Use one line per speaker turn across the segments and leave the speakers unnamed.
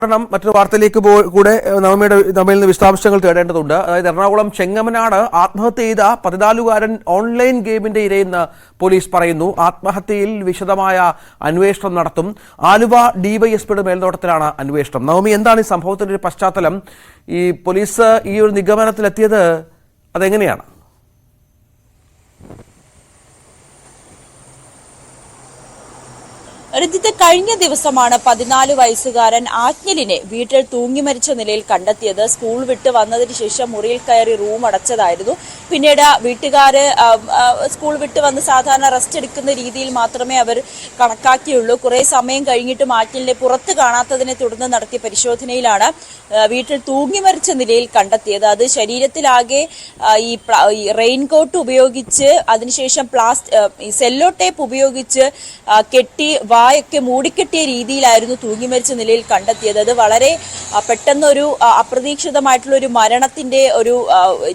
മറ്റൊരു വാർത്തയിലേക്ക് കൂടെ നമ്മിൽ നിന്ന് വിശദാംശങ്ങൾ തേടേണ്ടതുണ്ട്. അതായത് എറണാകുളം ചെങ്ങമനാട് ആത്മഹത്യ ചെയ്ത 14-കാരൻ ഓൺലൈൻ ഗെയിമിന്റെ ഇരയെന്ന് പോലീസ് പറയുന്നു. ആത്മഹത്യയിൽ വിശദമായ അന്വേഷണം നടത്തും. ആലുവ ഡിവൈഎസ്പിയുടെ മേൽനോട്ടത്തിലാണ് അന്വേഷണം. നവമി, എന്താണ് ഈ സംഭവത്തിന്റെ ഒരു പശ്ചാത്തലം? ഈ പോലീസ് ഈ ഒരു നിഗമനത്തിലെത്തിയത് അതെങ്ങനെയാണ്?
രഞ്ജിത്ത്, കഴിഞ്ഞ ദിവസമാണ് 14 വയസ്സുകാരൻ ആജ്ഞലിനെ വീട്ടിൽ തൂങ്ങി മരിച്ച നിലയിൽ കണ്ടെത്തിയത്. സ്കൂൾ വിട്ട് വന്നതിന് ശേഷം മുറിയിൽ കയറി റൂം അടച്ചതായിരുന്നു. പിന്നീട് വീട്ടുകാര് സ്കൂൾ വിട്ട് വന്ന് സാധാരണ റെസ്റ്റ് എടുക്കുന്ന രീതിയിൽ മാത്രമേ അവർ കണക്കാക്കിയുള്ളൂ. കുറെ സമയം കഴിഞ്ഞിട്ടും ആജ്ഞലിനെ പുറത്ത് കാണാത്തതിനെ തുടർന്ന് നടത്തിയ പരിശോധനയിലാണ് വീട്ടിൽ തൂങ്ങി മരിച്ച നിലയിൽ കണ്ടെത്തിയത്. അത് ശരീരത്തിലാകെ ഈ റെയിൻകോട്ട് ഉപയോഗിച്ച് അതിനുശേഷം സെല്ലോ ടേപ്പ് ഉപയോഗിച്ച് കെട്ടി വായൊക്കെ മൂടിക്കെട്ടിയ രീതിയിലായിരുന്നു തൂങ്ങി മരിച്ച നിലയിൽ കണ്ടെത്തിയത്. അത് വളരെ പെട്ടെന്നൊരു അപ്രതീക്ഷിതമായിട്ടുള്ള ഒരു മരണത്തിന്റെ ഒരു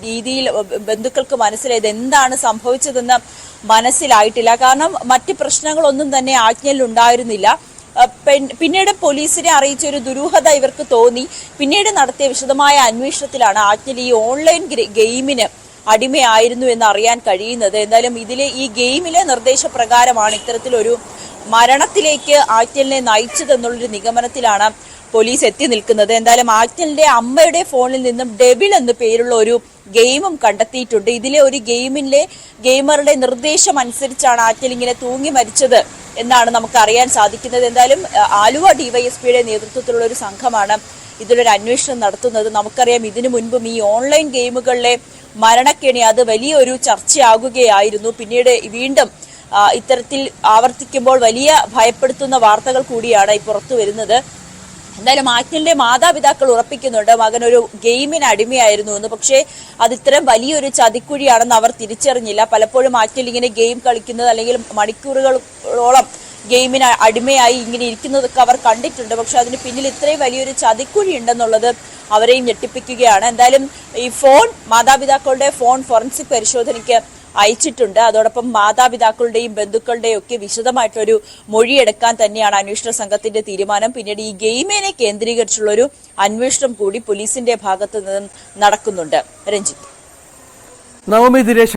രീതിയിൽ ബന്ധുക്കൾക്ക് മനസ്സിലായത്. എന്താണ് സംഭവിച്ചതെന്ന് മനസ്സിലായിട്ടില്ല. കാരണം മറ്റ് പ്രശ്നങ്ങളൊന്നും തന്നെ ആജ്ഞയിൽ ഉണ്ടായിരുന്നില്ല. പിന്നീട് പോലീസിനെ അറിയിച്ച ഒരു ദുരൂഹത ഇവർക്ക് തോന്നി. പിന്നീട് നടത്തിയ വിശദമായ അന്വേഷണത്തിലാണ് ആജ്ഞൽ ഈ ഓൺലൈൻ ഗെയിമിന് അടിമയായിരുന്നു എന്ന് അറിയാൻ കഴിയുന്നത്. എന്തായാലും ഈ ഗെയിമിലെ നിർദ്ദേശപ്രകാരമാണ് ഇത്തരത്തിലൊരു മരണത്തിലേക്ക് ആജ്ഞലിനെ നയിച്ചതെന്നുള്ളൊരു നിഗമനത്തിലാണ് പോലീസ് എത്തി നിൽക്കുന്നത്. എന്തായാലും ആജ്ഞലിന്റെ അമ്മയുടെ ഫോണിൽ നിന്നും ഡെവിൾ എന്ന് പേരുള്ള ഒരു ഗെയിമും കണ്ടെത്തിയിട്ടുണ്ട്. ഇതിലെ ഒരു ഗെയിമറുടെ നിർദ്ദേശം അനുസരിച്ചാണ് ആജ്ഞൽ ഇങ്ങനെ തൂങ്ങി മരിച്ചത് എന്നാണ് നമുക്ക് അറിയാൻ സാധിക്കുന്നത്. എന്തായാലും ആലുവ ഡിവൈഎസ്പിയുടെ നേതൃത്വത്തിലുള്ള ഒരു സംഘമാണ് ഇതിലൊരു അന്വേഷണം നടത്തുന്നത്. നമുക്കറിയാം, ഇതിനു മുൻപും ഈ ഓൺലൈൻ ഗെയിമുകളിലെ മരണക്കെണി അത് വലിയൊരു ചർച്ചയാകുകയായിരുന്നു. പിന്നീട് വീണ്ടും ഇത്തരത്തിൽ ആവർത്തിക്കുമ്പോൾ വലിയ ഭയപ്പെടുത്തുന്ന വാർത്തകൾ കൂടിയാണ് ഈ പുറത്തു വരുന്നത്. എന്തായാലും ആജ്ഞലിന്റെ മാതാപിതാക്കൾ ഉറപ്പിക്കുന്നുണ്ട് മകൻ ഒരു ഗെയിമിന് അടിമയായിരുന്നു എന്ന്. പക്ഷേ അത് ഇത്തരം വലിയൊരു ചതിക്കുഴിയാണെന്ന് അവർ തിരിച്ചറിഞ്ഞില്ല. പലപ്പോഴും ആജ്ഞൽ ഇങ്ങനെ ഗെയിം കളിക്കുന്നത് അല്ലെങ്കിൽ മണിക്കൂറുകളോളം ഗെയിമിന് അടിമയായി ഇങ്ങനെ ഇരിക്കുന്നതൊക്കെ അവർ കണ്ടിട്ടുണ്ട്. പക്ഷെ അതിന് പിന്നിൽ ഇത്രയും വലിയൊരു ചതിക്കുഴി ഉണ്ടെന്നുള്ളത് അവരെയും ഞെട്ടിപ്പിക്കുകയാണ്. എന്തായാലും ഈ മാതാപിതാക്കളുടെ ഫോൺ ഫോറൻസിക് പരിശോധനയ്ക്ക് അയച്ചിട്ടുണ്ട്. അതോടൊപ്പം മാതാപിതാക്കളുടെയും ബന്ധുക്കളുടെയും ഒക്കെ വിശദമായിട്ടൊരു മൊഴിയെടുക്കാൻ തന്നെയാണ് അന്വേഷണ സംഘത്തിന്റെ തീരുമാനം. പിന്നീട് ഈ ഗെയിമിനെ കേന്ദ്രീകരിച്ചുള്ള ഒരു അന്വേഷണം കൂടി പോലീസിന്റെ ഭാഗത്ത് നിന്നും നടക്കുന്നുണ്ട്. രഞ്ജിത്ത്.
നവമി ദിനേശ്